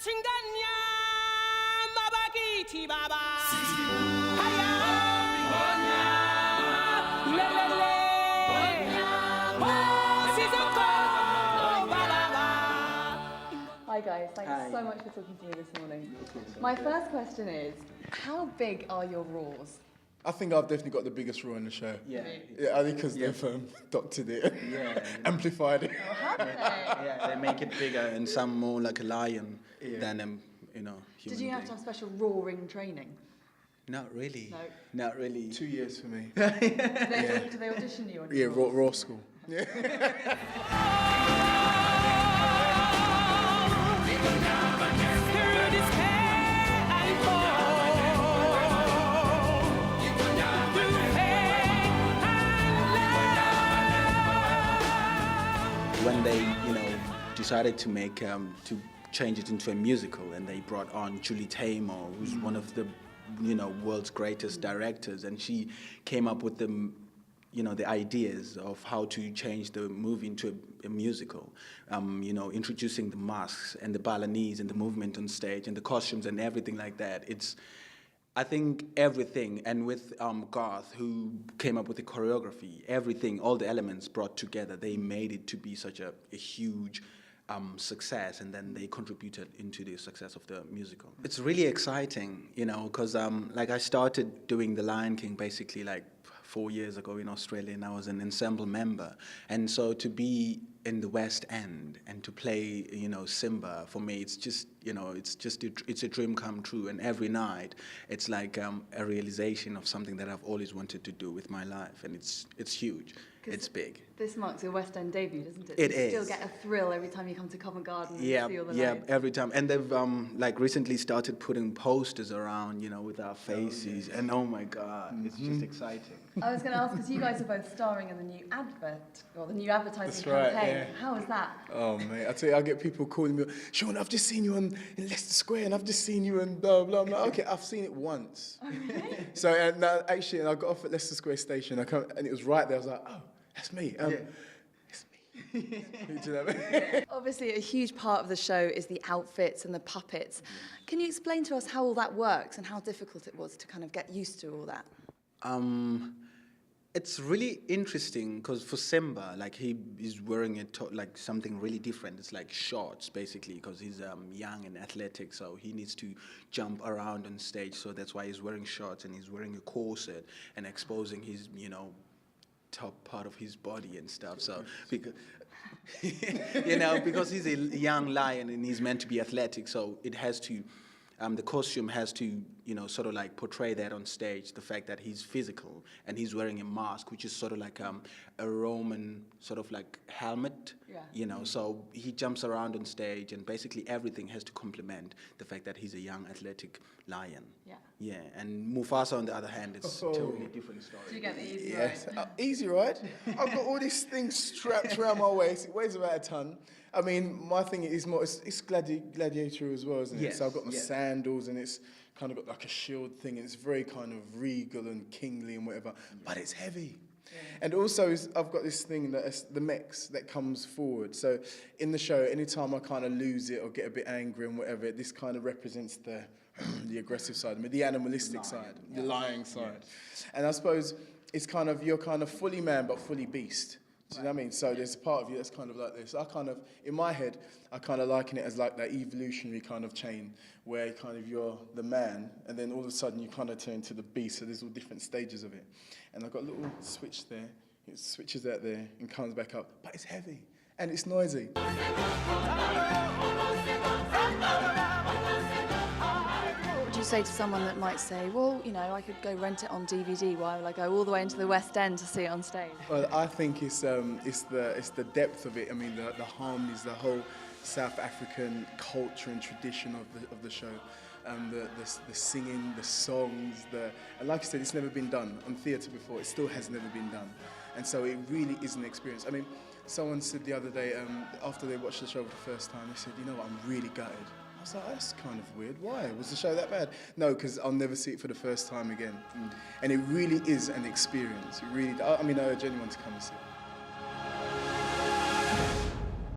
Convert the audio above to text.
Hi guys, thanks so much for talking to me this morning. My first question is, how big are your roars? I think I've definitely got the biggest roar in the show. Yeah. I think because they've doctored it, amplified it. Oh, have they? Yeah, they make it bigger and some more like a lion than human Did you have to have special roaring training? Not really. No. Not really. 2 years for me. Do they audition you on your roars? Raw school. Yeah. When they, decided to make to change it into a musical, and they brought on Julie Taymor, who's one of the, world's greatest directors, and she came up with the ideas of how to change the movie into a musical, introducing the masks and the Balinese and the movement on stage and the costumes and everything like that. I think everything, and with Garth, who came up with the choreography, everything, all the elements brought together, they made it to be such a huge success, and then they contributed into the success of the musical. It's really exciting, because I started doing The Lion King basically 4 years ago in Australia, and I was an ensemble member. And so to be in the West End and to play, Simba, for me, it's just, it's a dream come true. And every night, it's like a realization of something that I've always wanted to do with my life. And it's huge. It's big. This marks your West End debut, doesn't it? It you is. Still get a thrill every time you come to Covent Garden and see all the lights. Every time. And they've recently started putting posters around, with our faces. And oh my God, it's just exciting. I was going to ask, because you guys are both starring in the new advert, or the new advertising That's campaign. right, How is that? Oh, mate, I tell you, I get people calling me, Shaun, I've just seen you in Leicester Square, and I've just seen you in blah, blah. I'm like, okay, I've seen it once. Oh, really? So, and actually, I got off at Leicester Square Station, and it was right there. I was like, oh, that's me. It's me. Do you know what I mean? Obviously, a huge part of the show is the outfits and the puppets. Can you explain to us how all that works and how difficult it was to kind of get used to all that? It's really interesting because for Simba, he is wearing something really different. It's like shorts, basically, because he's young and athletic, so he needs to jump around on stage. So that's why he's wearing shorts, and he's wearing a corset and exposing his, top part of his body and stuff. So because because he's a young lion and he's meant to be athletic, so it has to. The costume has to, sort of portray that on stage, the fact that he's physical and he's wearing a mask, which is sort of like a Roman sort of helmet, so he jumps around on stage and basically everything has to complement the fact that he's a young athletic lion. Yeah. Yeah, and Mufasa on the other hand, it's a totally different story. Do you get the easy ride? Easy ride? I've got all these things strapped around my waist. It weighs about a ton. I mean, my thing is more, it's gladiator as well, isn't it? Yes, so I've got my sandals, and it's kind of got like a shield thing, and it's very kind of regal and kingly and whatever, but it's heavy. Yeah. And also, I've got this thing that's the mex that comes forward. So in the show, anytime I kind of lose it or get a bit angry and whatever, this kind of represents the aggressive side, the animalistic side, the lying side. And I suppose it's kind of, you're kind of fully man but fully beast. Do you know what I mean? So there's a part of you that's kind of like this. I kind of, in my head, I kind of liken it as like that evolutionary kind of chain where kind of you're the man and then all of a sudden you kind of turn to the beast. So there's all different stages of it. And I've got a little switch there. It switches out there and comes back up. But it's heavy and it's noisy. What would you say to someone that might say, well, I could go rent it on DVD, why would I go all the way into the West End to see it on stage? Well, I think it's the depth of it. I mean, the harmonies, the whole South African culture and tradition of the show. The singing, the songs, and like I said, it's never been done on theatre before. It still has never been done. And so it really is an experience. I mean, someone said the other day, after they watched the show for the first time, they said, I'm really gutted. I was like, that's kind of weird. Why? Was the show that bad? No, because I'll never see it for the first time again. And it really is an experience. It really, I urge anyone to come and see it.